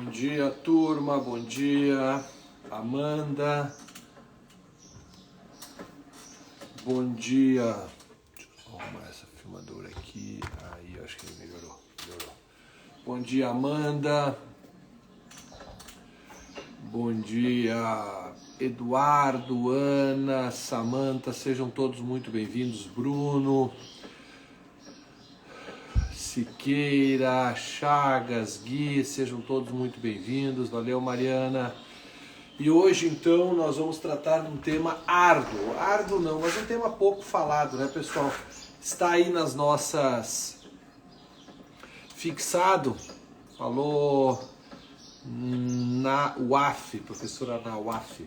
Bom dia, turma. Bom dia, Amanda. Bom dia. Deixa eu arrumar essa filmadora aqui. Aí, acho que melhorou. Bom dia, Amanda. Bom dia, Eduardo, Ana, Samanta. Sejam todos muito bem-vindos. Bruno, Siqueira, Chagas, Gui, sejam todos muito bem-vindos. Valeu, Mariana. E hoje, então, nós vamos tratar de um tema árduo. Árduo não, mas um tema pouco falado, né, pessoal? Está aí nas nossas... Fixado, falou na UAF, professora na UAF.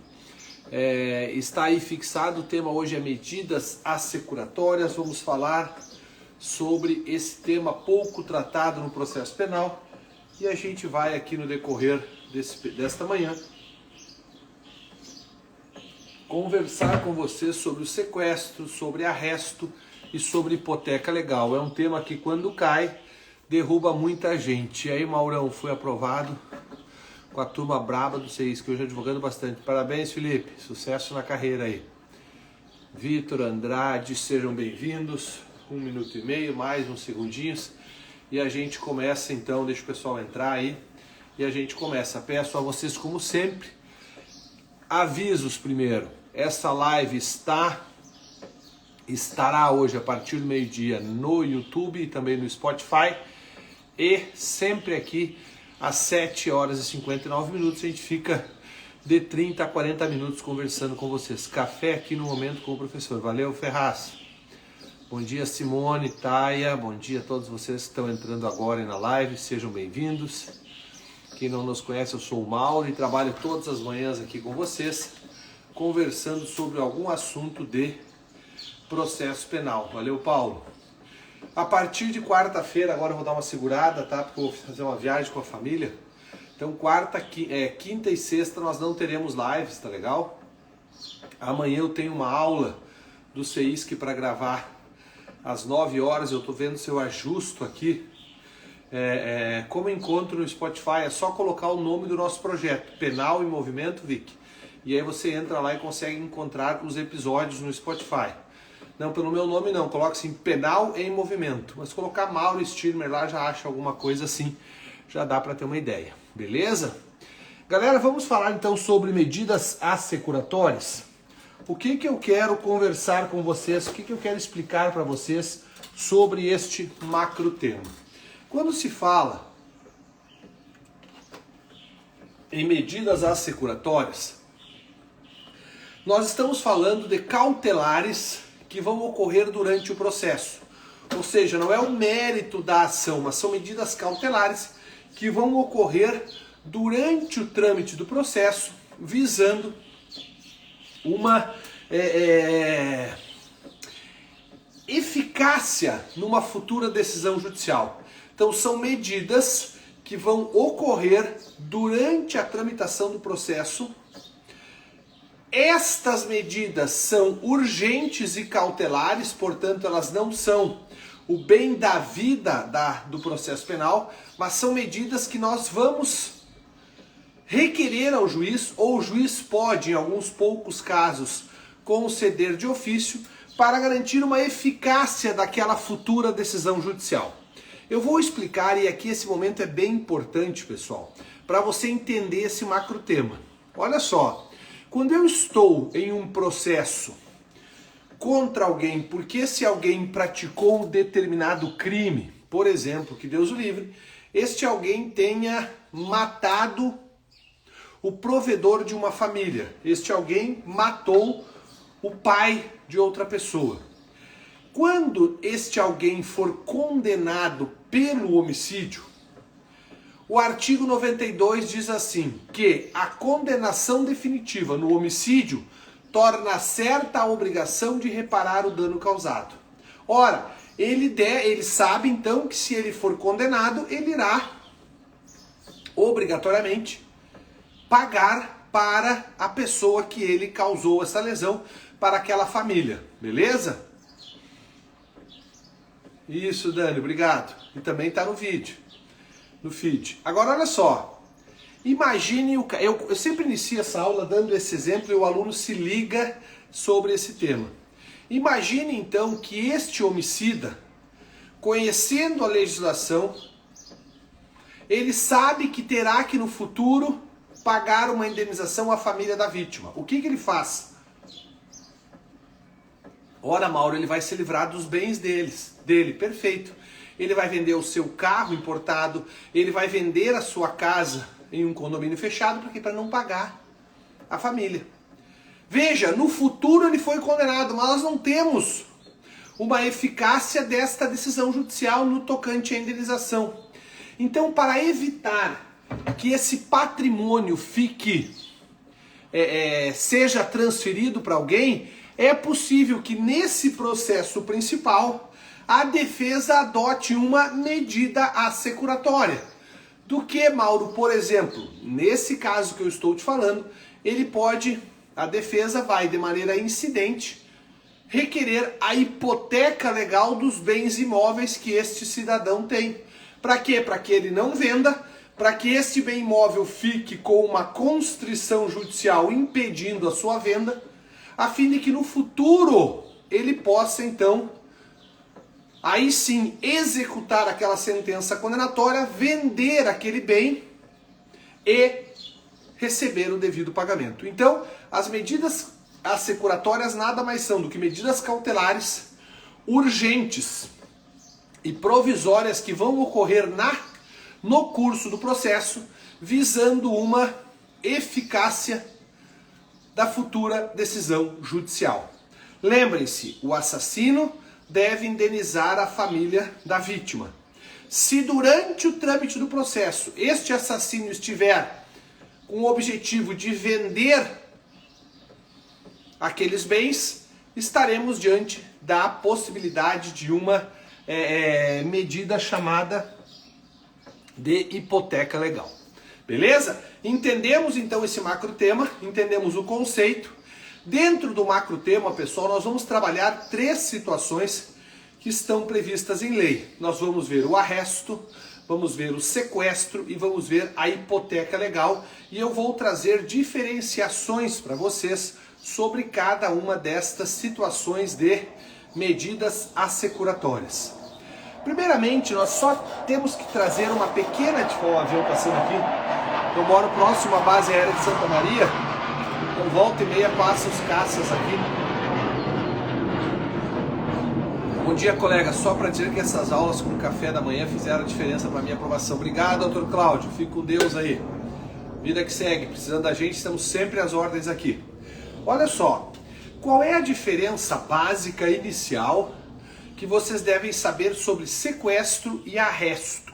Está aí fixado, o tema hoje é medidas assecuratórias. Vamos falar sobre esse tema pouco tratado no processo penal e a gente vai aqui no decorrer desta manhã conversar com você sobre o sequestro, sobre arresto e sobre hipoteca legal. É um tema que quando cai derruba muita gente. E aí, Maurão, foi aprovado com a turma braba do CEIS, que hoje advogando bastante. Parabéns, Felipe, sucesso na carreira aí. Vitor, Andrade, sejam bem-vindos. 1 minuto e meio, mais uns segundinhos. E a gente começa então, deixa o pessoal entrar aí. E a gente começa. Peço a vocês, como sempre, avisos primeiro. Essa live estará hoje a partir do meio-dia no YouTube e também no Spotify. E sempre aqui às 7 horas e 59 minutos a gente fica de 30 a 40 minutos conversando com vocês. Café aqui no momento com o professor. Valeu, Ferraz. Bom dia, Simone, Taia, bom dia a todos vocês que estão entrando agora na live, sejam bem-vindos. Quem não nos conhece, eu sou o Mauro e trabalho todas as manhãs aqui com vocês, conversando sobre algum assunto de processo penal. Valeu, Paulo. A partir de quarta-feira, agora eu vou dar uma segurada, tá? Porque eu vou fazer uma viagem com a família. Então, quinta e sexta nós não teremos lives, tá legal? Amanhã eu tenho uma aula do CEISC para gravar às 9 horas, eu estou vendo se eu ajusto aqui. Como encontro no Spotify, é só colocar o nome do nosso projeto, Penal em Movimento, Vic. E aí você entra lá e consegue encontrar os episódios no Spotify. Não, pelo meu nome não, coloca assim, Penal em Movimento. Mas colocar Mauro Stirmer lá já acha alguma coisa assim, já dá para ter uma ideia, beleza? Galera, vamos falar então sobre medidas assecuratórias. O que eu quero conversar com vocês, o que eu quero explicar para vocês sobre este macro tema. Quando se fala em medidas assecuratórias, nós estamos falando de cautelares que vão ocorrer durante o processo. Ou seja, não é o mérito da ação, mas são medidas cautelares que vão ocorrer durante o trâmite do processo, visando uma eficácia numa futura decisão judicial. Então são medidas que vão ocorrer durante a tramitação do processo. Estas medidas são urgentes e cautelares, portanto elas não são o bem da vida do processo penal, mas são medidas que nós vamos requerer ao juiz, ou o juiz pode, em alguns poucos casos, conceder de ofício para garantir uma eficácia daquela futura decisão judicial. Eu vou explicar, e aqui esse momento é bem importante, pessoal, para você entender esse macro tema. Olha só, quando eu estou em um processo contra alguém, porque esse alguém praticou um determinado crime, por exemplo, que Deus o livre, este alguém tenha matado o provedor de uma família. Este alguém matou o pai de outra pessoa. Quando este alguém for condenado pelo homicídio, o artigo 92 diz assim, que a condenação definitiva no homicídio torna certa a obrigação de reparar o dano causado. Ora, ele sabe então que se ele for condenado, ele irá obrigatoriamente pagar para a pessoa que ele causou essa lesão, para aquela família, beleza? Isso, Dani, obrigado. E também está no vídeo, no feed. Agora olha só, Imagine, eu sempre inicio essa aula dando esse exemplo e o aluno se liga sobre esse tema. Imagine então que este homicida, conhecendo a legislação, ele sabe que terá que no futuro pagar uma indenização à família da vítima. O que ele faz? Ora, Mauro, ele vai se livrar dos bens dele, perfeito. Ele vai vender o seu carro importado, ele vai vender a sua casa em um condomínio fechado, porque para não pagar a família. Veja, no futuro ele foi condenado, mas nós não temos uma eficácia desta decisão judicial no tocante à indenização. Então, para evitar que esse patrimônio seja transferido para alguém, é possível que nesse processo principal a defesa adote uma medida assecuratória. Do que, Mauro? Por exemplo, nesse caso que eu estou te falando, a defesa vai, de maneira incidente, requerer a hipoteca legal dos bens imóveis que este cidadão tem. Para quê? Para que ele não venda, para que este bem imóvel fique com uma constrição judicial impedindo a sua venda, a fim de que no futuro ele possa então, aí sim, executar aquela sentença condenatória, vender aquele bem e receber o devido pagamento. Então, as medidas assecuratórias nada mais são do que medidas cautelares urgentes e provisórias que vão ocorrer no curso do processo, visando uma eficácia da futura decisão judicial. Lembrem-se, o assassino deve indenizar a família da vítima. Se durante o trâmite do processo este assassino estiver com o objetivo de vender aqueles bens, estaremos diante da possibilidade de uma medida chamada de hipoteca legal. Beleza? Entendemos então esse macro tema, entendemos o conceito. Dentro do macro tema, pessoal, nós vamos trabalhar 3 situações que estão previstas em lei. Nós vamos ver o arresto, vamos ver o sequestro e vamos ver a hipoteca legal. E eu vou trazer diferenciações para vocês sobre cada uma destas situações de medidas assecuratórias. Primeiramente, nós só temos que trazer uma pequena... Deixa eu falar um avião passando aqui. Eu moro próximo à base aérea de Santa Maria. Então, volta e meia passam os caças aqui. Bom dia, colega. Só para dizer que essas aulas com café da manhã fizeram diferença para minha aprovação. Obrigado, doutor Cláudio. Fique com Deus aí. Vida que segue. Precisando da gente, estamos sempre às ordens aqui. Olha só. Qual é a diferença básica inicial que vocês devem saber sobre sequestro e arresto?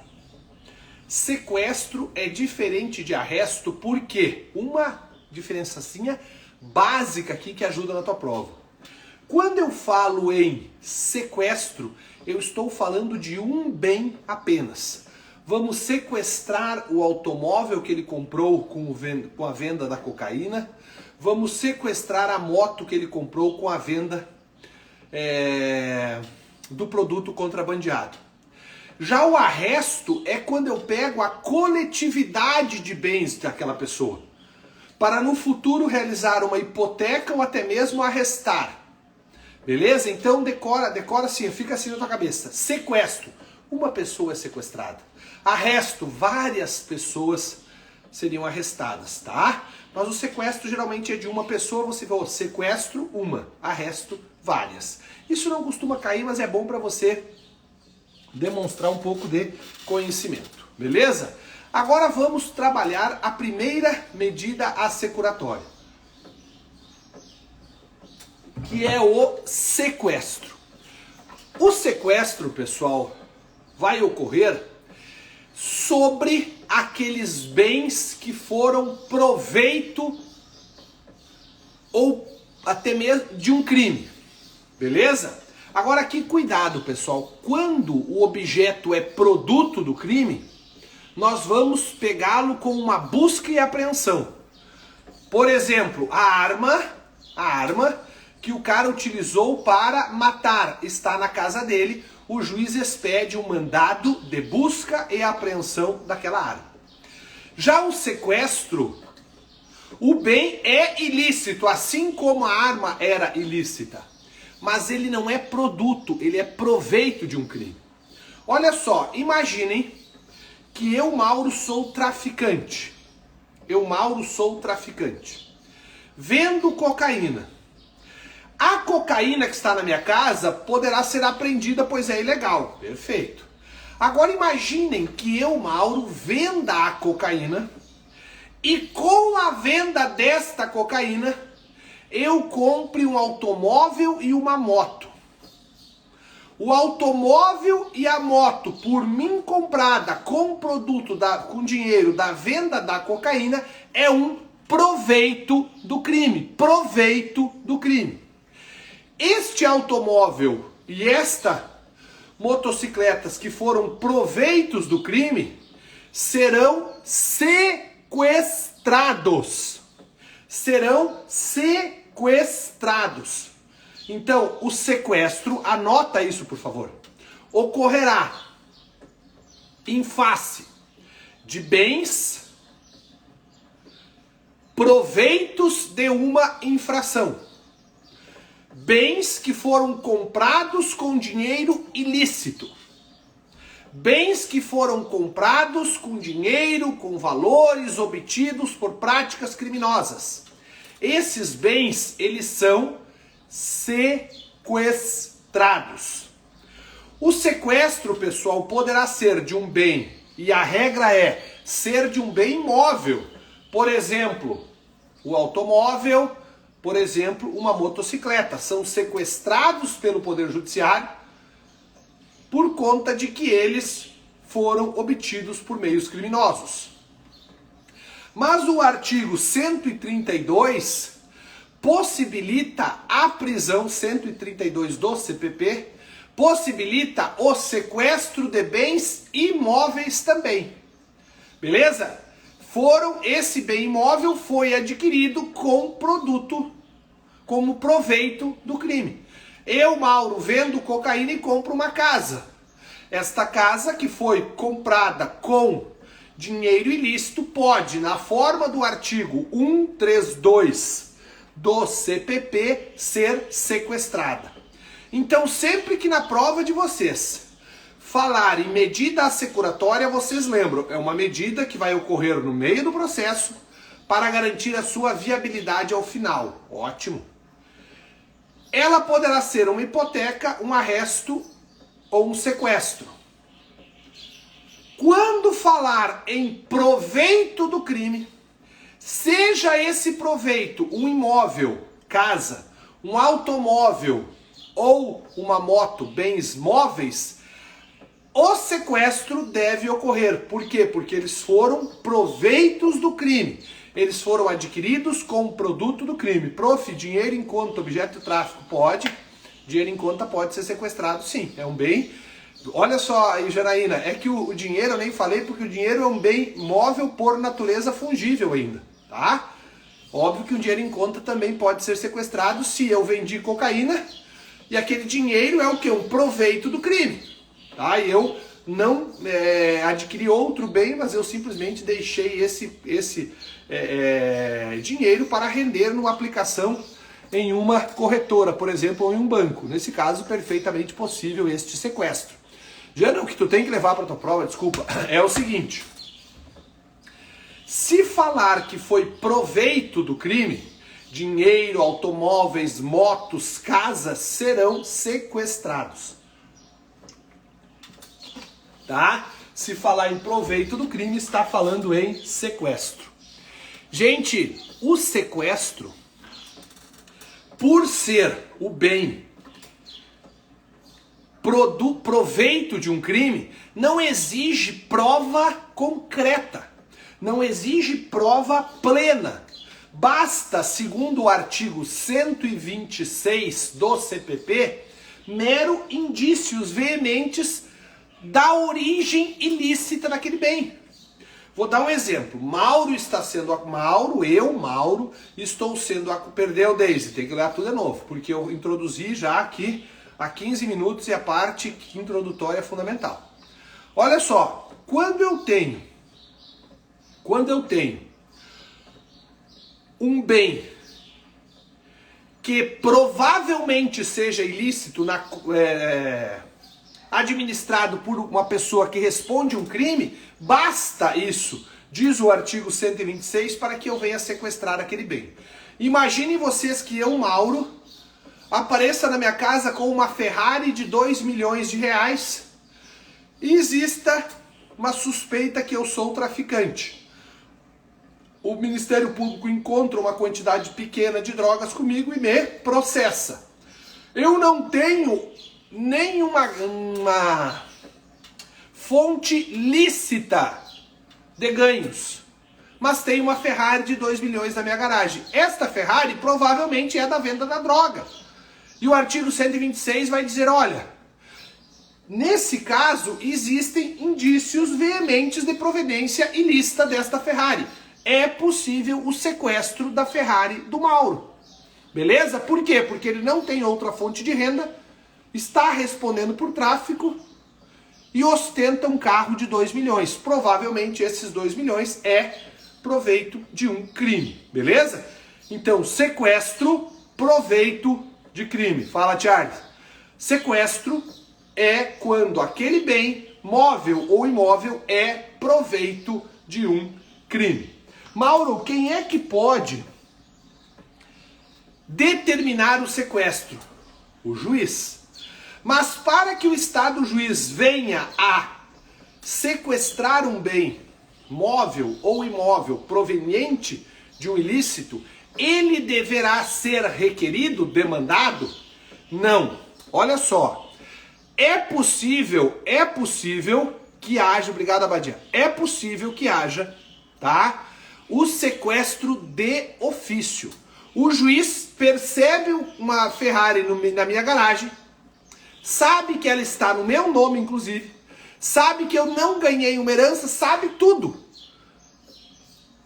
Sequestro é diferente de arresto porque uma diferençazinha básica aqui que ajuda na tua prova. Quando eu falo em sequestro, eu estou falando de um bem apenas. Vamos sequestrar o automóvel que ele comprou com a venda da cocaína. Vamos sequestrar a moto que ele comprou com a venda do produto contrabandeado. Já o arresto é quando eu pego a coletividade de bens daquela pessoa, para no futuro realizar uma hipoteca ou até mesmo arrestar. Beleza? Então decora assim, fica assim na tua cabeça. Sequestro, uma pessoa é sequestrada. Arresto, várias pessoas seriam arrestadas, tá? Mas o sequestro geralmente é de uma pessoa, você vê, sequestro, uma, arresto, várias. Isso não costuma cair, mas é bom para você demonstrar um pouco de conhecimento, beleza? Agora vamos trabalhar a primeira medida assecuratória, que é o sequestro. O sequestro, pessoal, vai ocorrer sobre aqueles bens que foram proveito ou até mesmo de um crime, beleza? Agora aqui, cuidado, pessoal, quando o objeto é produto do crime, nós vamos pegá-lo com uma busca e apreensão. Por exemplo, a arma que o cara utilizou para matar está na casa dele, o juiz expede um mandado de busca e apreensão daquela arma. Já o sequestro, o bem é ilícito, assim como a arma era ilícita. Mas ele não é produto, ele é proveito de um crime. Olha só, imaginem que eu, Mauro, sou traficante. Eu, Mauro, sou traficante. Vendo cocaína. A cocaína que está na minha casa poderá ser apreendida, pois é ilegal. Perfeito. Agora imaginem que eu, Mauro, venda a cocaína e com a venda desta cocaína eu compre um automóvel e uma moto. O automóvel e a moto, por mim comprada com produto, com dinheiro da venda da cocaína, é um proveito do crime. Proveito do crime. Este automóvel e esta motocicletas que foram proveitos do crime serão sequestrados. Serão sequestrados. Então, o sequestro, anota isso por favor, ocorrerá em face de bens, proveitos de uma infração. Bens que foram comprados com dinheiro ilícito. Bens que foram comprados com dinheiro, com valores obtidos por práticas criminosas. Esses bens, eles são sequestrados. O sequestro, pessoal, poderá ser de um bem, e a regra é ser de um bem imóvel. Por exemplo, o automóvel, por exemplo, uma motocicleta. São sequestrados pelo Poder Judiciário por conta de que eles foram obtidos por meios criminosos. Mas o artigo 132 possibilita a prisão, 132 do CPP, possibilita o sequestro de bens imóveis também. Beleza? Esse bem imóvel foi adquirido com produto, como proveito do crime. Eu, Mauro, vendo cocaína e compro uma casa. Esta casa que foi comprada com dinheiro ilícito pode, na forma do artigo 132 do CPP, ser sequestrada. Então, sempre que na prova de vocês falar em medida assecuratória, vocês lembram, é uma medida que vai ocorrer no meio do processo para garantir a sua viabilidade ao final. Ótimo. Ela poderá ser uma hipoteca, um arresto ou um sequestro. Quando falar em proveito do crime, seja esse proveito um imóvel, casa, um automóvel ou uma moto, bens móveis, o sequestro deve ocorrer. Por quê? Porque eles foram proveitos do crime. Eles foram adquiridos com o produto do crime. Prof, dinheiro em conta, objeto de tráfico, pode. Dinheiro em conta pode ser sequestrado, sim. É um bem. Olha só aí, Janaína, é que o dinheiro eu nem falei porque o dinheiro é um bem móvel por natureza fungível ainda, tá? Óbvio que o dinheiro em conta também pode ser sequestrado se eu vendi cocaína e aquele dinheiro é o quê? Um proveito do crime, tá? E eu não adquiri outro bem, mas eu simplesmente deixei esse dinheiro para render numa aplicação em uma corretora, por exemplo, ou em um banco. Nesse caso, perfeitamente possível este sequestro. Jana, o que tu tem que levar para tua prova, desculpa, é o seguinte. Se falar que foi proveito do crime, dinheiro, automóveis, motos, casas serão sequestrados. Tá? Se falar em proveito do crime, está falando em sequestro. Gente, o sequestro, por ser o bem proveito de um crime, não exige prova concreta, não exige prova plena. Basta, segundo o artigo 126 do CPP, mero indícios veementes da origem ilícita daquele bem. Vou dar um exemplo. Mauro, estou sendo... Perdeu, Daisy, tem que ler tudo de novo, porque eu introduzi já aqui há 15 minutos e a parte introdutória é fundamental. Olha só, quando eu tenho Quando eu tenho um bem que provavelmente seja ilícito, administrado por uma pessoa que responde um crime, basta isso, diz o artigo 126, para que eu venha sequestrar aquele bem. Imaginem vocês que eu, Mauro, apareça na minha casa com uma Ferrari de 2 milhões de reais e exista uma suspeita que eu sou traficante. O Ministério Público encontra uma quantidade pequena de drogas comigo e me processa. Eu não tenho nenhuma fonte lícita de ganhos, mas tenho uma Ferrari de 2 milhões na minha garagem. Esta Ferrari provavelmente é da venda da droga. E o artigo 126 vai dizer, olha, nesse caso existem indícios veementes de providência ilícita desta Ferrari. É possível o sequestro da Ferrari do Mauro. Beleza? Por quê? Porque ele não tem outra fonte de renda, está respondendo por tráfico e ostenta um carro de 2 milhões. Provavelmente esses 2 milhões é proveito de um crime. Beleza? Então, sequestro, proveito de crime. Fala, Charles. Sequestro é quando aquele bem, móvel ou imóvel, é proveito de um crime. Mauro, quem é que pode determinar o sequestro? O juiz. Mas para que o Estado juiz venha a sequestrar um bem móvel ou imóvel proveniente de um ilícito, ele deverá ser requerido, demandado? Não. Olha só. É possível que haja, obrigado, Abadia, é possível que haja, tá? O sequestro de ofício. O juiz percebe uma Ferrari na minha garagem, sabe que ela está no meu nome, inclusive, sabe que eu não ganhei uma herança, sabe tudo.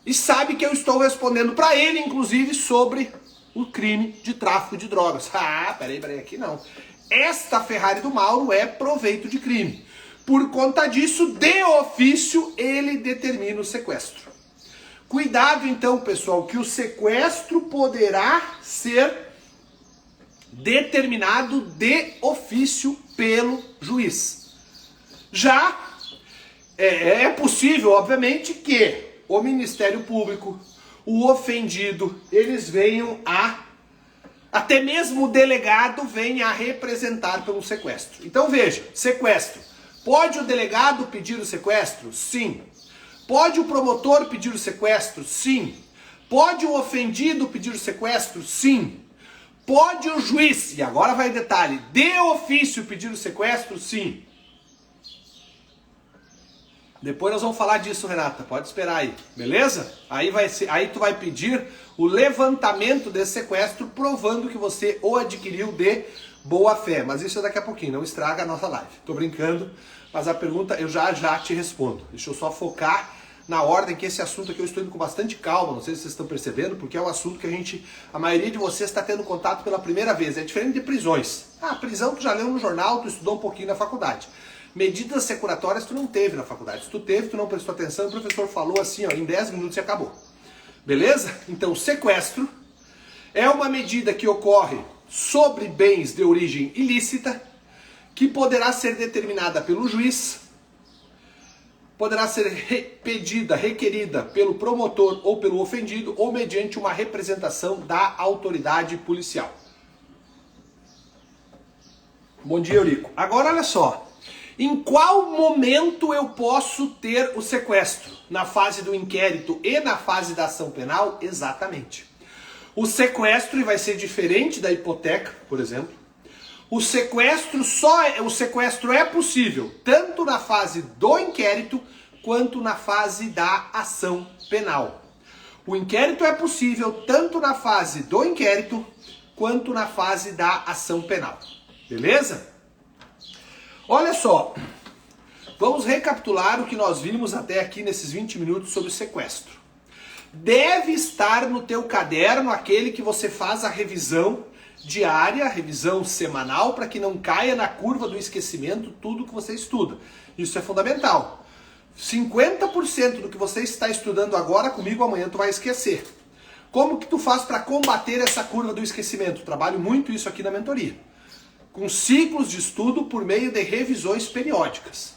E sabe que eu estou respondendo para ele, inclusive, sobre o crime de tráfico de drogas. Ah, peraí, aqui não. Esta Ferrari do Mauro é proveito de crime. Por conta disso, de ofício, ele determina o sequestro. Cuidado então, pessoal, que o sequestro poderá ser determinado de ofício pelo juiz. Já é possível, obviamente, que o Ministério Público, o ofendido, eles venham até mesmo o delegado venha a representar pelo sequestro. Então veja, sequestro. Pode o delegado pedir o sequestro? Sim. Pode o promotor pedir o sequestro? Sim. Pode o ofendido pedir o sequestro? Sim. Pode o juiz, e agora vai detalhe, de ofício pedir o sequestro? Sim. Depois nós vamos falar disso, Renata, pode esperar aí, beleza? Aí tu vai pedir o levantamento desse sequestro, provando que você o adquiriu de boa fé. Mas isso é daqui a pouquinho, não estraga a nossa live. Tô brincando, mas a pergunta eu já te respondo. Deixa eu só focar na ordem, que esse assunto aqui eu estou indo com bastante calma, não sei se vocês estão percebendo, porque é um assunto que a maioria de vocês está tendo contato pela primeira vez. É diferente de prisões. Prisão tu já leu no jornal, tu estudou um pouquinho na faculdade. Medidas securatórias tu não teve na faculdade. Se tu teve, tu não prestou atenção, o professor falou assim, ó, em 10 minutos e acabou. Beleza? Então, sequestro é uma medida que ocorre sobre bens de origem ilícita, que poderá ser determinada pelo juiz, poderá ser requerida pelo promotor ou pelo ofendido, ou mediante uma representação da autoridade policial. Bom dia, Eurico. Agora, olha só. Em qual momento eu posso ter o sequestro? Na fase do inquérito e na fase da ação penal? Exatamente. O sequestro vai ser diferente da hipoteca, por exemplo. O sequestro é possível tanto na fase do inquérito quanto na fase da ação penal. O inquérito é possível tanto na fase do inquérito quanto na fase da ação penal. Beleza? Olha só, vamos recapitular o que nós vimos até aqui nesses 20 minutos sobre sequestro. Deve estar no teu caderno aquele que você faz a revisão diária, revisão semanal, para que não caia na curva do esquecimento tudo que você estuda. Isso é fundamental. 50% do que você está estudando agora comigo amanhã tu vai esquecer. Como que tu faz para combater essa curva do esquecimento? Trabalho muito isso aqui na mentoria. Com ciclos de estudo por meio de revisões periódicas.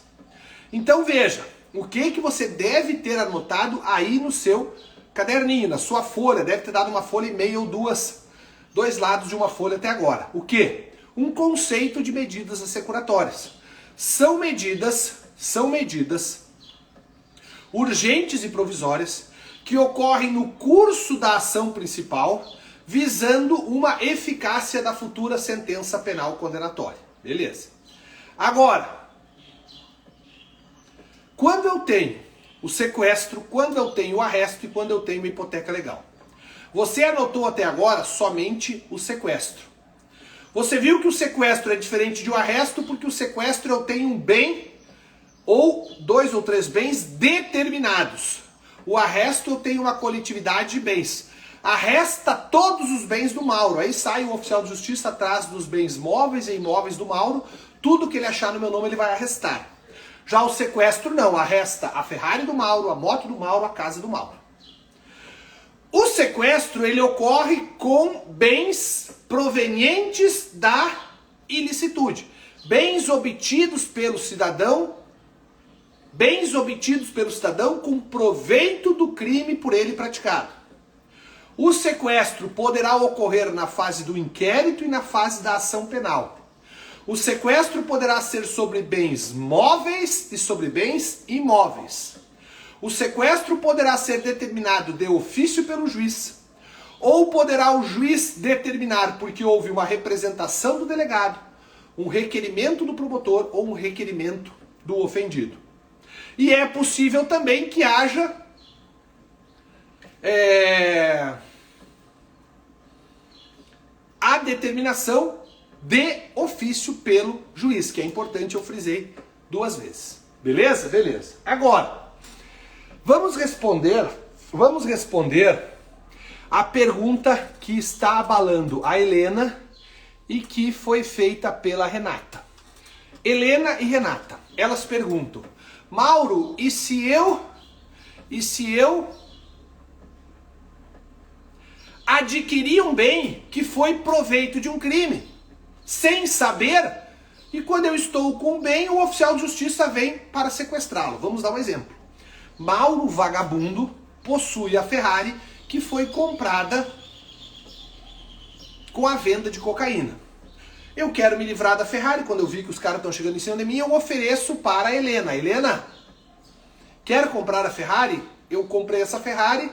Então veja, o que você deve ter anotado aí no seu caderninho, na sua folha. Deve ter dado uma folha e meia ou dois lados de uma folha até agora. O quê? Um conceito de medidas assecuratórias. São medidas urgentes e provisórias que ocorrem no curso da ação principal, visando uma eficácia da futura sentença penal condenatória. Beleza. Agora, quando eu tenho o sequestro, quando eu tenho o arresto e quando eu tenho uma hipoteca legal? Você anotou até agora somente o sequestro. Você viu que o sequestro é diferente de um arresto porque o sequestro eu tenho um bem ou 2 ou 3 bens determinados. O arresto eu tenho uma coletividade de bens. Arresta todos os bens do Mauro. Aí sai o oficial de justiça atrás dos bens móveis e imóveis do Mauro. Tudo que ele achar no meu nome ele vai arrestar. Já o sequestro não. Arresta a Ferrari do Mauro, a moto do Mauro, a casa do Mauro. O sequestro ele ocorre com bens provenientes da ilicitude. Bens obtidos pelo cidadão com proveito do crime por ele praticado. O sequestro poderá ocorrer na fase do inquérito e na fase da ação penal. O sequestro poderá ser sobre bens móveis e sobre bens imóveis. O sequestro poderá ser determinado de ofício pelo juiz, ou poderá o juiz determinar porque houve uma representação do delegado, um requerimento do promotor ou um requerimento do ofendido. E é possível também que haja a determinação de ofício pelo juiz, que é importante, eu frisei 2 vezes. Beleza? Beleza. Agora, vamos responder a pergunta que está abalando a Helena e que foi feita pela Renata. Helena e Renata, elas perguntam: Mauro, e se eu adquirir um bem que foi proveito de um crime, sem saber, e quando eu estou com o bem, o oficial de justiça vem para sequestrá-lo? Vamos dar um exemplo. Mauro, vagabundo, possui a Ferrari que foi comprada com a venda de cocaína. Eu quero me livrar da Ferrari. Quando eu vi que os caras estão chegando em cima de mim, eu ofereço para a Helena. Helena, quer comprar a Ferrari? Eu comprei essa Ferrari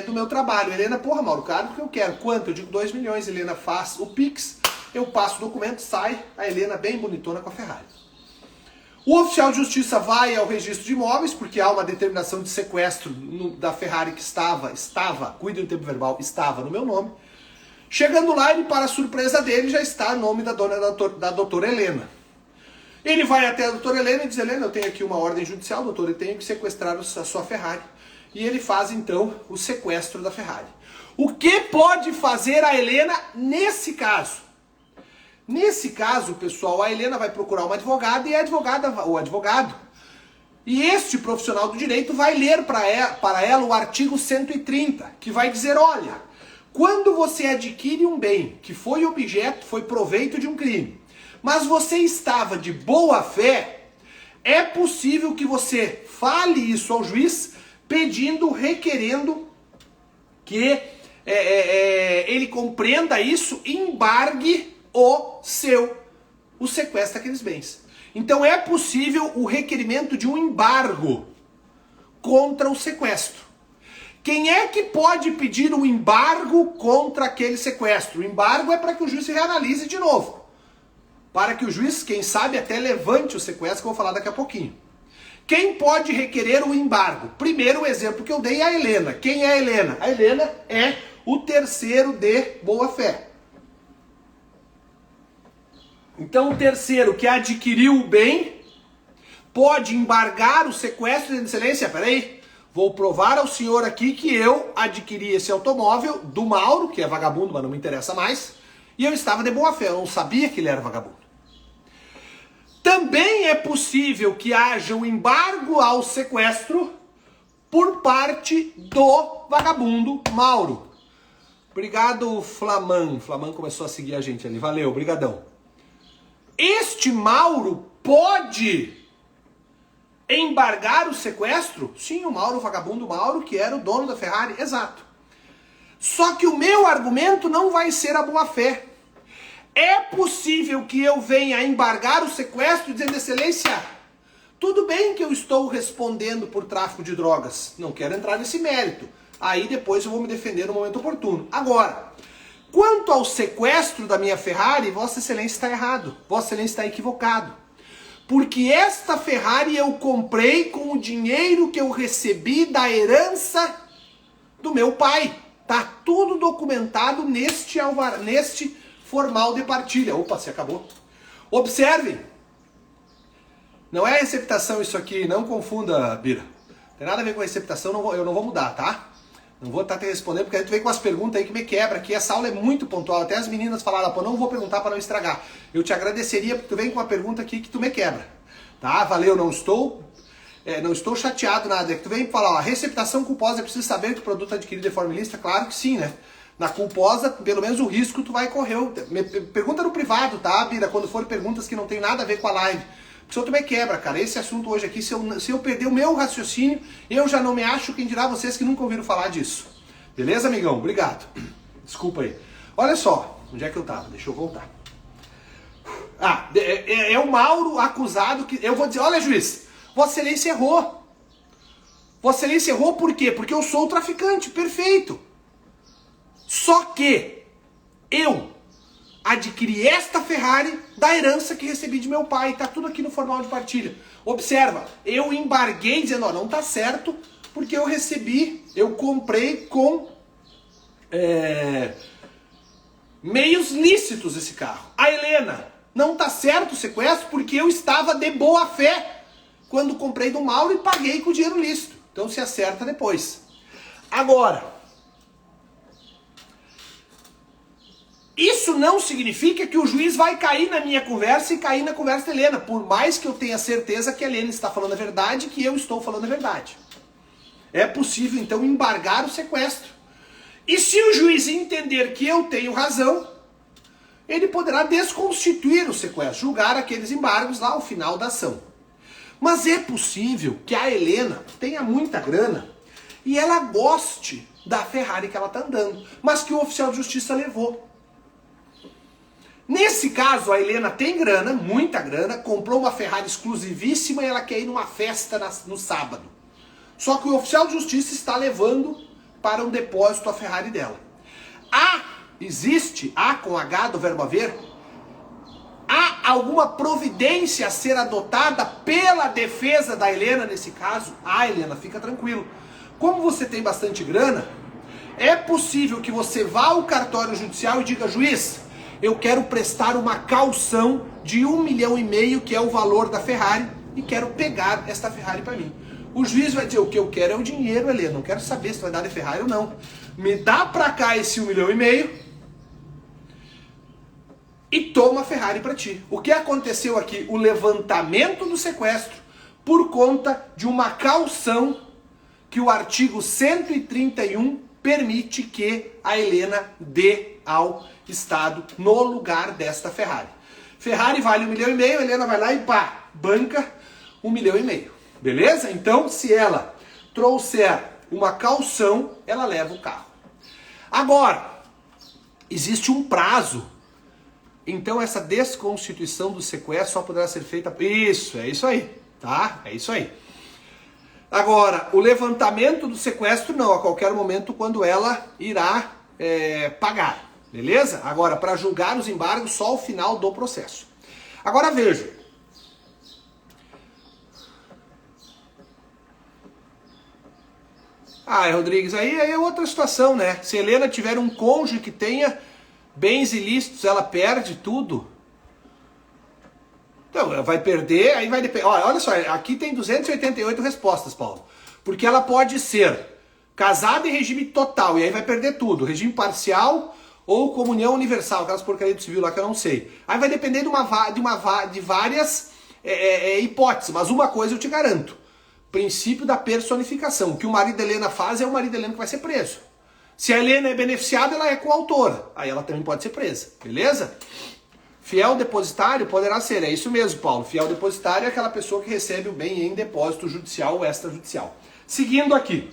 do meu trabalho. Helena, porra, Mauro, caro porque eu quero. Quanto? Eu digo 2 milhões. Helena faz o Pix, eu passo o documento, sai a Helena bem bonitona com a Ferrari. O oficial de justiça vai ao registro de imóveis, porque há uma determinação de sequestro da Ferrari que estava, cuide do tempo verbal, estava no meu nome. Chegando lá, ele, para a surpresa dele, já está o nome da doutora Helena. Ele vai até a doutora Helena e diz: Helena, eu tenho aqui uma ordem judicial, doutora, eu tenho que sequestrar a sua Ferrari. E ele faz, então, o sequestro da Ferrari. O que pode fazer a Helena nesse caso? Nesse caso, pessoal, a Helena vai procurar uma advogada e a advogada, ou advogado, e este profissional do direito vai ler para ela o artigo 130, que vai dizer: olha, quando você adquire um bem que foi objeto, foi proveito de um crime, mas você estava de boa fé, é possível que você fale isso ao juiz, pedindo, requerendo que ele compreenda isso e embargue o sequestro daqueles bens. Então é possível o requerimento de um embargo contra o sequestro. Quem é que pode pedir um embargo contra aquele sequestro? O embargo é para que o juiz se reanalise de novo. Para que o juiz, quem sabe, até levante o sequestro, que eu vou falar daqui a pouquinho. Quem pode requerer o embargo? Primeiro, o exemplo que eu dei é a Helena. Quem é a Helena? A Helena é o terceiro de boa-fé. Então o terceiro que adquiriu o bem pode embargar o sequestro de excelência. Peraí, vou provar ao senhor aqui que eu adquiri esse automóvel do Mauro, que é vagabundo, mas não me interessa mais, e eu estava de boa fé, eu não sabia que ele era vagabundo. Também é possível que haja um embargo ao sequestro por parte do vagabundo Mauro. Obrigado, Flaman. Flaman começou a seguir a gente ali. Valeu, brigadão. Este Mauro pode embargar o sequestro? Sim, o Mauro, o vagabundo Mauro, que era o dono da Ferrari. Exato. Só que o meu argumento não vai ser a boa-fé. É possível que eu venha embargar o sequestro dizendo, excelência, tudo bem que eu estou respondendo por tráfico de drogas. Não quero entrar nesse mérito. Aí depois eu vou me defender no momento oportuno. Agora, quanto ao sequestro da minha Ferrari, Vossa Excelência está errado. Vossa Excelência está equivocado. Porque esta Ferrari eu comprei com o dinheiro que eu recebi da herança do meu pai. Tá tudo documentado neste formal de partilha. Opa, se acabou. Observe. Não é receptação isso aqui, não confunda, Bira. Não tem nada a ver com receptação, eu não vou mudar, tá? Não vou estar te respondendo, porque aí tu vem com umas perguntas aí que me quebra aqui. Essa aula é muito pontual. Até as meninas falaram, pô, não vou perguntar para não estragar. Eu te agradeceria porque tu vem com uma pergunta aqui que tu me quebra. Tá? Valeu, não estou chateado nada. É que tu vem falar, ó, receptação culposa, é preciso saber que o produto adquirido de forma ilícita? Claro que sim, né? Na culposa, pelo menos o risco tu vai correr. Pergunta no privado, tá, Bira? Quando for perguntas que não tem nada a ver com a live. Porque senão tu me quebra, cara. Esse assunto hoje aqui, se eu perder o meu raciocínio, eu já não me acho, quem dirá vocês que nunca ouviram falar disso. Beleza, amigão? Obrigado. Desculpa aí. Olha só, onde é que eu tava? Deixa eu voltar. Ah, é o Mauro acusado que... Eu vou dizer, olha, juiz, Vossa Excelência errou. Vossa Excelência errou por quê? Porque eu sou o traficante, perfeito. Só que eu adquiri esta Ferrari da herança que recebi de meu pai. Tá tudo aqui no formal de partilha. Observa, eu embarguei dizendo, ó, não tá certo, porque eu recebi, eu comprei com meios lícitos esse carro. A Helena, não tá certo o sequestro, porque eu estava de boa fé quando comprei do Mauro e paguei com dinheiro lícito. Então se acerta depois. Agora, isso não significa que o juiz vai cair na minha conversa e cair na conversa da Helena, por mais que eu tenha certeza que a Helena está falando a verdade e que eu estou falando a verdade. É possível, então, embargar o sequestro. E se o juiz entender que eu tenho razão, ele poderá desconstituir o sequestro, julgar aqueles embargos lá ao final da ação. Mas é possível que a Helena tenha muita grana e ela goste da Ferrari que ela está andando, mas que o oficial de justiça levou. Nesse caso, a Helena tem grana, muita grana, comprou uma Ferrari exclusivíssima e ela quer ir numa festa no sábado. Só que o oficial de justiça está levando para um depósito a Ferrari dela. Existe com H do verbo haver, há alguma providência a ser adotada pela defesa da Helena nesse caso? Helena, fica tranquilo. Como você tem bastante grana, é possível que você vá ao cartório judicial e diga, juiz, eu quero prestar uma caução de 1,5 milhão, que é o valor da Ferrari, e quero pegar esta Ferrari para mim. O juiz vai dizer, o que eu quero é o dinheiro, Helena, não quero saber se vai dar de Ferrari ou não. Me dá para cá esse 1,5 milhão e toma a Ferrari para ti. O que aconteceu aqui? O levantamento do sequestro por conta de uma caução que o artigo 131 permite que a Helena dê ao Estado no lugar desta Ferrari. Ferrari vale 1,5 milhão, a Helena vai lá e pá, banca 1,5 milhão. Beleza? Então, se ela trouxer uma caução, ela leva o carro. Agora, existe um prazo. Então, essa desconstituição do sequestro só poderá ser feita... Isso, é isso aí, tá? É isso aí. Agora, o levantamento do sequestro não, a qualquer momento, quando ela irá pagar. Beleza? Agora, para julgar os embargos, só o final do processo. Agora veja. Rodrigues, aí é outra situação, né? Se Helena tiver um cônjuge que tenha bens ilícitos, ela perde tudo. Então, ela vai perder, aí vai depender. Olha só, aqui tem 288 respostas, Paulo. Porque ela pode ser casada em regime total, e aí vai perder tudo. Regime parcial ou comunhão universal, aquelas porcarias do civil lá que eu não sei. Aí vai depender de várias é hipótese, mas uma coisa eu te garanto. Princípio da personificação. O que o marido da Helena faz é o marido da Helena que vai ser preso. Se a Helena é beneficiada, ela é coautora. Aí ela também pode ser presa, beleza? Fiel depositário poderá ser, é isso mesmo, Paulo. Fiel depositário é aquela pessoa que recebe o bem em depósito judicial ou extrajudicial. Seguindo aqui.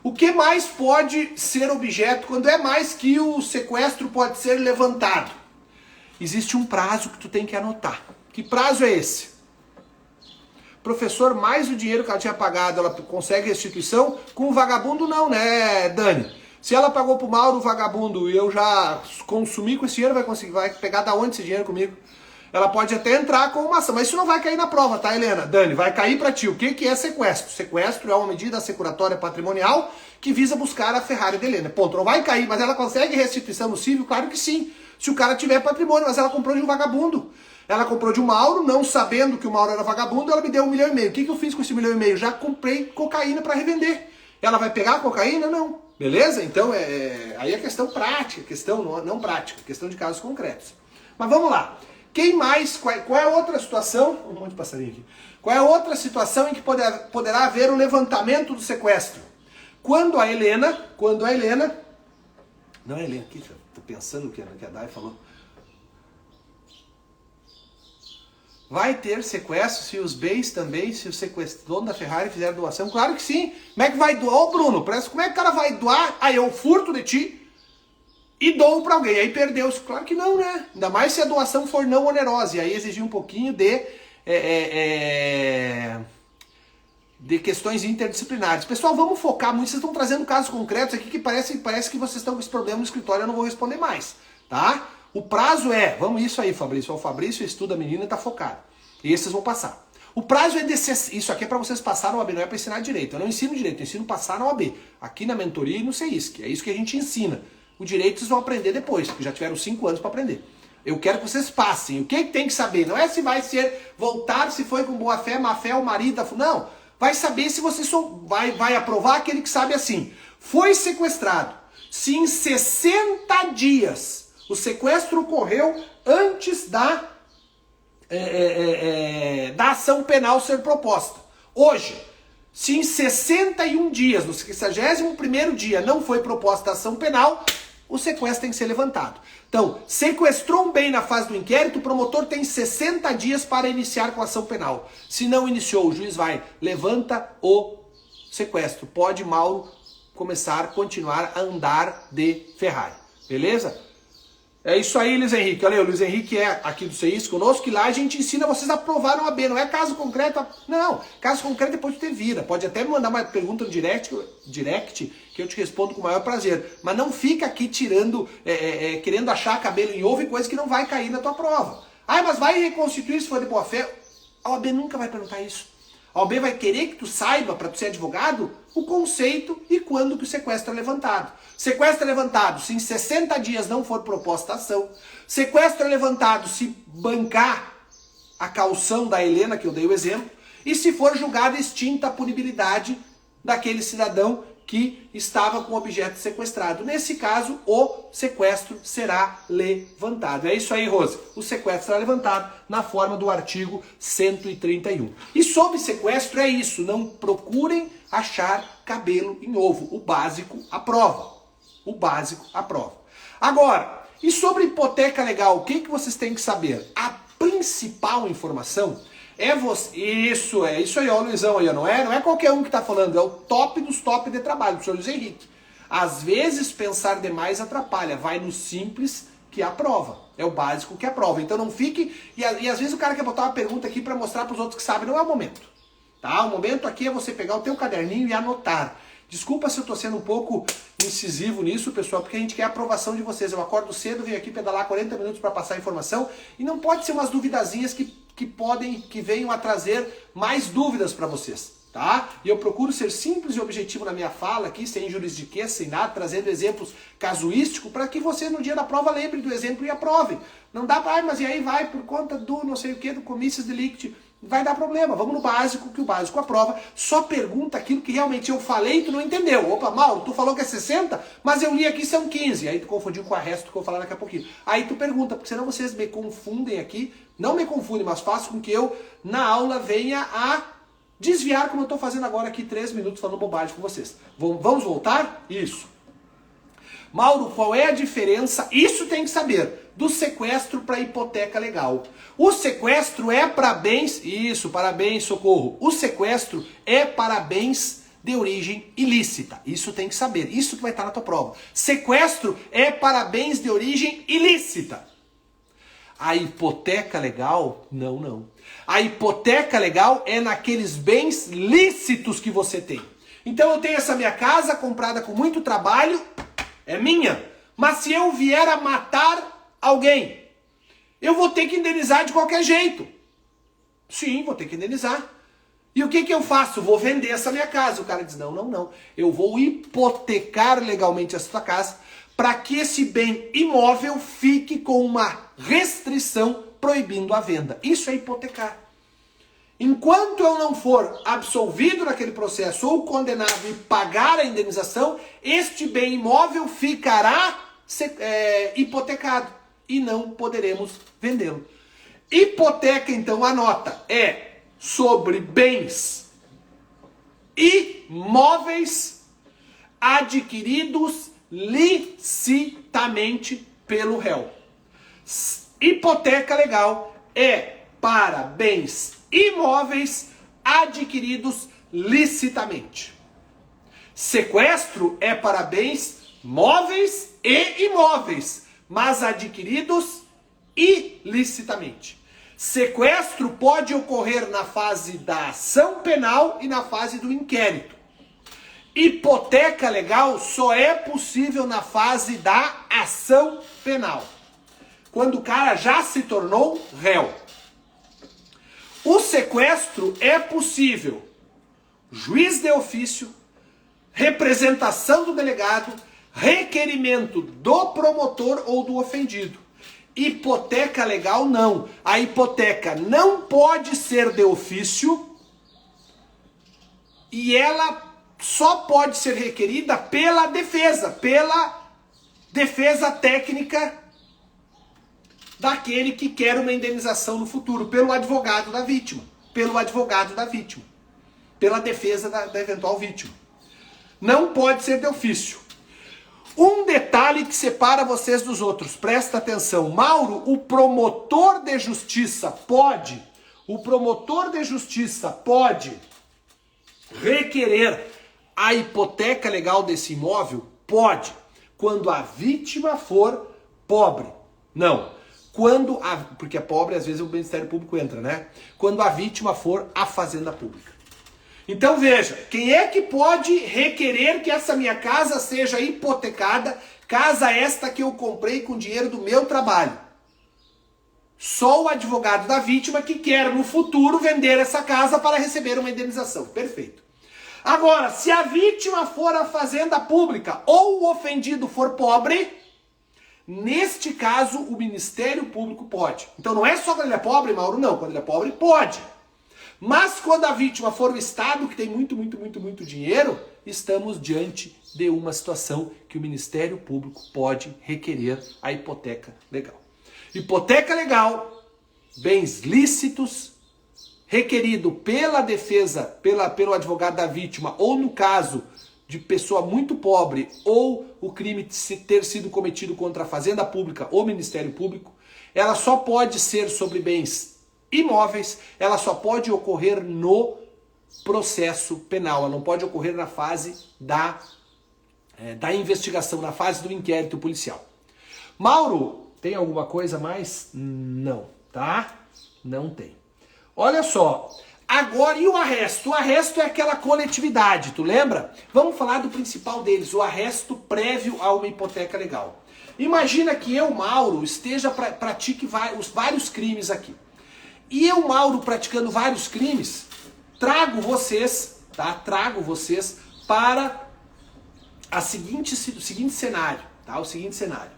O que mais pode ser objeto quando é mais que o sequestro pode ser levantado? Existe um prazo que tu tem que anotar. Que prazo é esse? Professor, mais o dinheiro que ela tinha pagado, ela consegue restituição? Com o vagabundo não, né, Dani? Se ela pagou pro Mauro o vagabundo e eu já consumi com esse dinheiro, vai pegar da onde esse dinheiro comigo? Ela pode até entrar com uma ação, mas isso não vai cair na prova, tá, Helena? Dani, vai cair para ti. O que é sequestro? Sequestro é uma medida securatória patrimonial que visa buscar a Ferrari de Helena. Ponto. Não vai cair, mas ela consegue restituição no cível? Claro que sim. Se o cara tiver patrimônio, mas ela comprou de um vagabundo. Ela comprou de um Mauro, não sabendo que o Mauro era vagabundo, ela me deu 1,5 milhão. O que eu fiz com esse 1,5 milhão? Já comprei cocaína para revender. Ela vai pegar a cocaína? Não. Beleza? Então, aí é questão prática, questão não prática, questão de casos concretos. Mas vamos lá. Quem mais? Qual é outra situação? Um monte de passarinho aqui. Qual é outra situação em que poderá haver o levantamento do sequestro? Quando a Helena... Não é a Helena, aqui, tô pensando o que a Dai falou. Vai ter sequestro se os bens também, se o sequestrador da Ferrari fizer doação? Claro que sim. Como é que vai doar? Ô Bruno, como é que o cara vai doar? Aí eu furto de ti e dou para alguém. Aí perdeu-se. Claro que não, né? Ainda mais se a doação for não onerosa. E aí exigir um pouquinho de questões interdisciplinares. Pessoal, vamos focar muito. Vocês estão trazendo casos concretos aqui que parece que vocês estão com esse problema no escritório. Eu não vou responder mais, tá? O prazo vamos isso aí, Fabrício. O Fabrício estuda a menina e tá focado. E esses vão passar. O prazo é isso aqui é para vocês passarem na OAB, não é para ensinar direito. Eu não ensino direito, eu ensino passar na OAB. Aqui na mentoria e no CEISC. É isso que a gente ensina. O direito vocês vão aprender depois, porque já tiveram 5 anos para aprender. Eu quero que vocês passem. O que tem que saber? Não é se vai voltar, se foi com boa fé, má fé, o marido... Não. Vai saber se você vai aprovar aquele que sabe assim. Foi sequestrado. Se em 60 dias... O sequestro ocorreu antes da ação penal ser proposta. Hoje, se em 61 dias, no 61º dia, não foi proposta a ação penal, o sequestro tem que ser levantado. Então, sequestrou um bem na fase do inquérito, o promotor tem 60 dias para iniciar com a ação penal. Se não iniciou, o juiz levanta o sequestro. Pode Mauro continuar a andar de Ferrari. Beleza? É isso aí, Luiz Henrique. Olha aí, o Luiz Henrique é aqui do CEIS conosco, e lá a gente ensina vocês a aprovar o AB. Não é caso concreto. Não, caso concreto depois de ter vida. Pode até me mandar uma pergunta no direct que eu te respondo com o maior prazer. Mas não fica aqui querendo achar cabelo em ovo e coisa que não vai cair na tua prova. Mas vai reconstituir se for de boa fé. A OAB nunca vai perguntar isso. A OAB vai querer que tu saiba, para tu ser advogado, o conceito e quando que o sequestro é levantado. Sequestro é levantado se em 60 dias não for proposta a ação. Sequestro é levantado se bancar a caução da Helena, que eu dei o exemplo, e se for julgada extinta a punibilidade daquele cidadão que estava com o objeto sequestrado. Nesse caso, o sequestro será levantado. É isso aí, Rose. O sequestro será levantado na forma do artigo 131. E sobre sequestro é isso. Não procurem achar cabelo em ovo. O básico aprova. O básico aprova. Agora, e sobre hipoteca legal, o que vocês têm que saber? A principal informação isso aí, ó, o Luizão aí, não é qualquer um que tá falando, é o top dos top de trabalho, o senhor Luiz Henrique. Às vezes pensar demais atrapalha, vai no simples que aprova, é o básico que aprova. Então não fique, e às vezes o cara quer botar uma pergunta aqui para mostrar para os outros que sabem, não é o momento. Tá? O momento aqui é você pegar o teu caderninho e anotar. Desculpa se eu tô sendo um pouco incisivo nisso, pessoal, porque a gente quer a aprovação de vocês. Eu acordo cedo, venho aqui pedalar 40 minutos para passar a informação, e não pode ser umas duvidazinhas que venham a trazer mais dúvidas para vocês, tá? E eu procuro ser simples e objetivo na minha fala aqui, sem jurisdiquês, sem nada, trazendo exemplos casuísticos, para que vocês no dia da prova lembrem do exemplo e aprovem. Não dá para, mas e aí vai por conta do não sei o que, do comícios delicti. vai dar problema. Vamos no básico, que o básico aprova. Só pergunta aquilo que realmente eu falei e tu não entendeu. Opa, Mauro, tu falou que é 60, mas eu li aqui são 15. Aí tu confundiu com o resto que eu vou falar daqui a pouquinho. Aí tu pergunta, porque senão vocês me confundem aqui. Não me confundem, mas façam com que eu, na aula, venha a desviar, como eu estou fazendo agora aqui 3 minutos falando bobagem com vocês. Vamos voltar? Isso. Mauro, qual é a diferença? Isso tem que saber. Do sequestro para hipoteca legal. O sequestro é para bens... Isso, parabéns, socorro. O sequestro é para bens de origem ilícita. Isso tem que saber. Isso que vai estar na tua prova. Sequestro é para bens de origem ilícita. A hipoteca legal, não. A hipoteca legal é naqueles bens lícitos que você tem. Então eu tenho essa minha casa comprada com muito trabalho, é minha. Mas se eu vier a matar alguém, eu vou ter que indenizar de qualquer jeito. Sim, vou ter que indenizar. E o que eu faço? Vou vender essa minha casa. O cara diz, não. Eu vou hipotecar legalmente essa tua casa para que esse bem imóvel fique com uma restrição proibindo a venda. Isso é hipotecar. Enquanto eu não for absolvido naquele processo ou condenado e pagar a indenização, este bem imóvel ficará hipotecado e não poderemos vendê-lo. Hipoteca, então, anota, é sobre bens imóveis adquiridos licitamente pelo réu. Hipoteca legal é para bens imóveis adquiridos licitamente. Sequestro é para bens móveis e imóveis, mas adquiridos ilicitamente. Sequestro pode ocorrer na fase da ação penal e na fase do inquérito. Hipoteca legal só é possível na fase da ação penal, quando o cara já se tornou réu. O sequestro é possível juiz de ofício, representação do delegado, requerimento do promotor ou do ofendido. Hipoteca legal não. A hipoteca não pode ser de ofício e ela só pode ser requerida pela defesa técnica daquele que quer uma indenização no futuro, pelo advogado da vítima, pela defesa da eventual vítima. Não pode ser de ofício. Um detalhe que separa vocês dos outros, presta atenção. Mauro, o promotor de justiça pode requerer a hipoteca legal desse imóvel? Pode, quando a vítima for pobre. Não. Porque é pobre, às vezes o Ministério Público entra, né? Quando a vítima for a Fazenda Pública. Então veja, quem é que pode requerer que essa minha casa seja hipotecada, casa esta que eu comprei com dinheiro do meu trabalho? Só o advogado da vítima que quer no futuro vender essa casa para receber uma indenização. Perfeito. Agora, se a vítima for a Fazenda Pública ou o ofendido for pobre, neste caso, o Ministério Público pode. Então não é só quando ele é pobre, Mauro, não. Quando ele é pobre, pode. Mas quando a vítima for o Estado, que tem muito dinheiro, estamos diante de uma situação que o Ministério Público pode requerer a hipoteca legal. Hipoteca legal, bens lícitos, requerido pela defesa, pelo advogado da vítima, ou no caso de pessoa muito pobre, ou o crime ter sido cometido contra a Fazenda Pública ou Ministério Público, ela só pode ser sobre bens imóveis, ela só pode ocorrer no processo penal, ela não pode ocorrer na fase da investigação, na fase do inquérito policial. Mauro, tem alguma coisa mais? Não, tá? Não tem. Olha só, agora e o arresto? O arresto é aquela coletividade, tu lembra? Vamos falar do principal deles, o arresto prévio a uma hipoteca legal. Imagina que eu, Mauro, pratique vários crimes aqui. E eu, Mauro, praticando vários crimes, trago vocês para o seguinte cenário, tá? O seguinte cenário.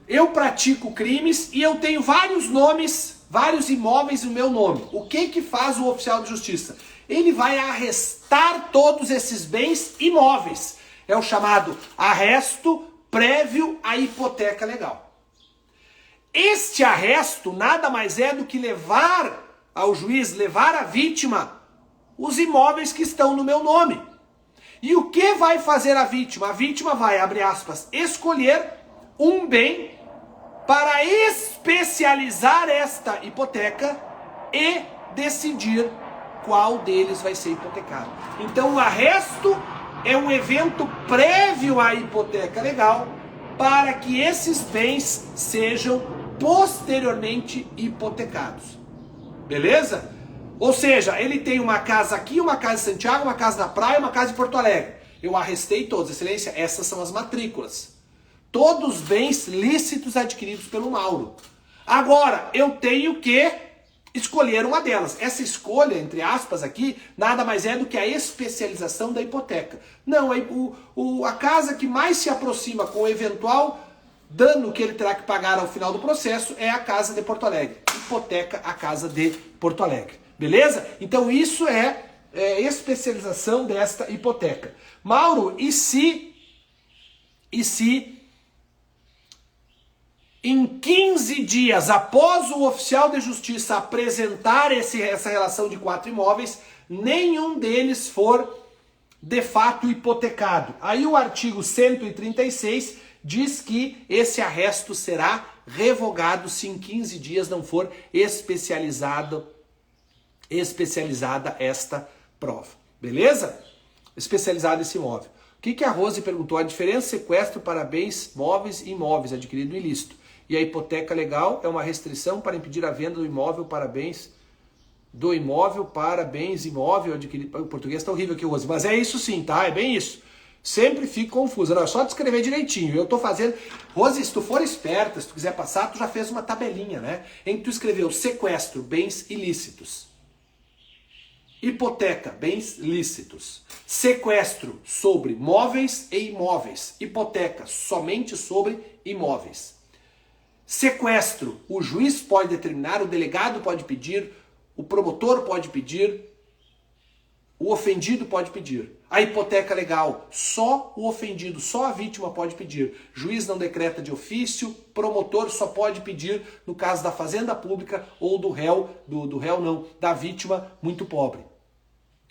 Eu pratico crimes e eu tenho vários nomes vários imóveis no meu nome. O que faz o oficial de justiça? Ele vai arrestar todos esses bens imóveis. É o chamado arresto prévio à hipoteca legal. Este arresto nada mais é do que levar ao juiz, levar à vítima os imóveis que estão no meu nome. E o que vai fazer a vítima? A vítima vai, abre aspas, escolher um bem para especializar esta hipoteca e decidir qual deles vai ser hipotecado. Então o arresto é um evento prévio à hipoteca legal para que esses bens sejam posteriormente hipotecados. Beleza? Ou seja, ele tem uma casa aqui, uma casa em Santiago, uma casa na praia, uma casa em Porto Alegre. Eu arrestei todos, excelência, essas são as matrículas. Todos bens lícitos adquiridos pelo Mauro. Agora, eu tenho que escolher uma delas. Essa escolha, entre aspas aqui, nada mais é do que a especialização da hipoteca. Não, a casa que mais se aproxima com o eventual dano que ele terá que pagar ao final do processo é a casa de Porto Alegre. Hipoteca a casa de Porto Alegre. Beleza? Então isso é especialização desta hipoteca. Mauro, e se em 15 dias após o oficial de justiça apresentar essa relação de 4 imóveis, nenhum deles for de fato hipotecado? Aí o artigo 136 diz que esse arresto será revogado se em 15 dias não for especializada esta prova. Beleza? Especializado esse imóvel. O que a Rose perguntou? A diferença sequestro para bens móveis e imóveis adquirido ilícito. E a hipoteca legal é uma restrição para impedir a venda do imóvel para bens imóvel adquirido. O português está horrível aqui, Rose, mas é isso sim, tá? É bem isso. Sempre fico confuso. Não, é só descrever direitinho. Eu tô fazendo... Rose, se tu for esperta, se tu quiser passar, tu já fez uma tabelinha, né? Em que tu escreveu sequestro, bens ilícitos. Hipoteca, bens lícitos. Sequestro sobre móveis e imóveis. Hipoteca, somente sobre imóveis. Sequestro, o juiz pode determinar, o delegado pode pedir, o promotor pode pedir, o ofendido pode pedir. A hipoteca legal, só o ofendido, só a vítima pode pedir. Juiz não decreta de ofício, promotor só pode pedir no caso da fazenda pública ou do réu, da vítima muito pobre.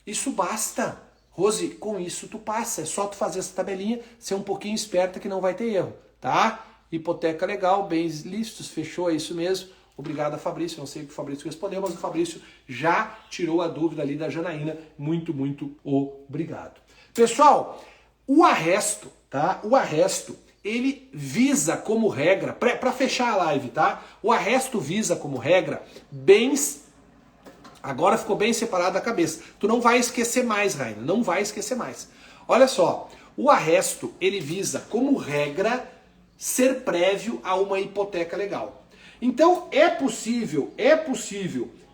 Isso basta. Rose, com isso tu passa. É só tu fazer essa tabelinha, ser um pouquinho esperta que não vai ter erro, tá? Hipoteca legal, bens lícitos, fechou, é isso mesmo. Obrigado a Fabrício, não sei o que o Fabrício respondeu, mas o Fabrício já tirou a dúvida ali da Janaína. Muito, muito obrigado. Pessoal, o arresto, tá? O arresto, ele visa como regra, para fechar a live, tá? O arresto visa como regra bens. Agora ficou bem separado da cabeça. Tu não vai esquecer mais, Raina, não vai esquecer mais. Olha só, o arresto, ele visa como regra ser prévio a uma hipoteca legal. Então é possível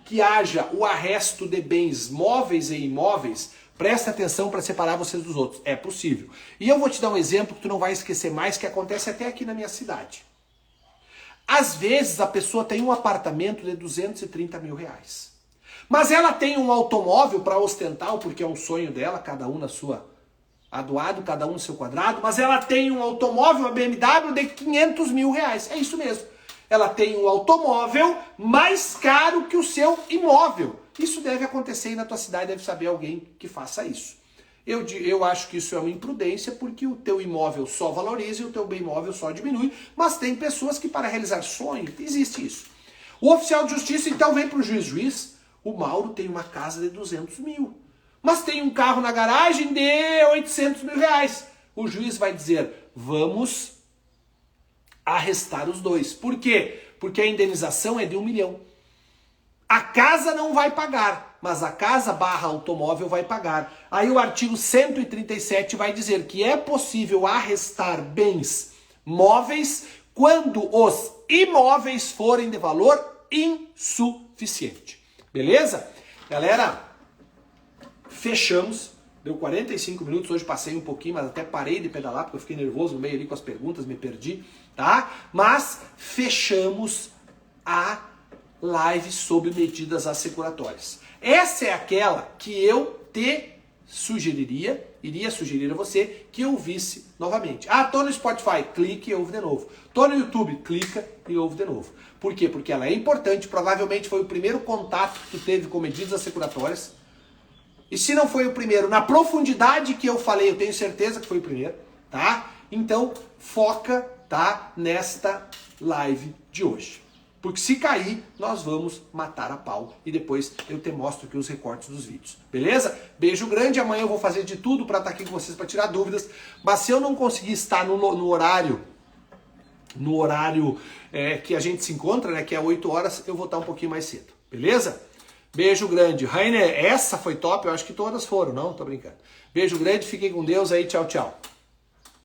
que haja o arresto de bens móveis e imóveis. Presta atenção para separar vocês dos outros. É possível. E eu vou te dar um exemplo que tu não vai esquecer mais, que acontece até aqui na minha cidade. Às vezes a pessoa tem um apartamento de 230 mil reais. Mas ela tem um automóvel para ostentar, porque é um sonho dela, cada um na sua adoado, cada um no seu quadrado, mas ela tem um automóvel, uma BMW de 500 mil reais. É isso mesmo. Ela tem um automóvel mais caro que o seu imóvel. Isso deve acontecer e na tua cidade deve saber alguém que faça isso. Eu acho que isso é uma imprudência, porque o teu imóvel só valoriza e o teu bem imóvel só diminui, mas tem pessoas que para realizar sonho, existe isso. O oficial de justiça então vem para o juiz, o Mauro tem uma casa de 200 mil, mas tem um carro na garagem de 800 mil reais. O juiz vai dizer, vamos arrestar os dois. Por quê? Porque a indenização é de 1 milhão. A casa não vai pagar, mas a casa / automóvel vai pagar. Aí o artigo 137 vai dizer que é possível arrestar bens móveis quando os imóveis forem de valor insuficiente. Beleza? Galera, fechamos. Deu 45 minutos, hoje passei um pouquinho, mas até parei de pedalar, porque eu fiquei nervoso no meio ali com as perguntas, me perdi, tá? Mas fechamos a live sobre medidas assecuratórias. Essa é aquela que eu iria sugerir a você que eu ouvisse novamente. Ah, tô no Spotify, clique e ouve de novo. Tô no YouTube, clica e ouve de novo. Por quê? Porque ela é importante, provavelmente foi o primeiro contato que tu teve com medidas assecuratórias. E se não foi o primeiro, na profundidade que eu falei, eu tenho certeza que foi o primeiro, tá? Então, foca, tá, nesta live de hoje. Porque se cair, nós vamos matar a pau. E depois eu te mostro aqui os recortes dos vídeos. Beleza? Beijo grande. Amanhã eu vou fazer de tudo para estar aqui com vocês para tirar dúvidas. Mas se eu não conseguir estar no horário que a gente se encontra, né, que é 8 horas, eu vou estar um pouquinho mais cedo. Beleza? Beijo grande. Rainer, essa foi top? Eu acho que todas foram. Não, tô brincando. Beijo grande. Fiquem com Deus aí. Tchau, tchau.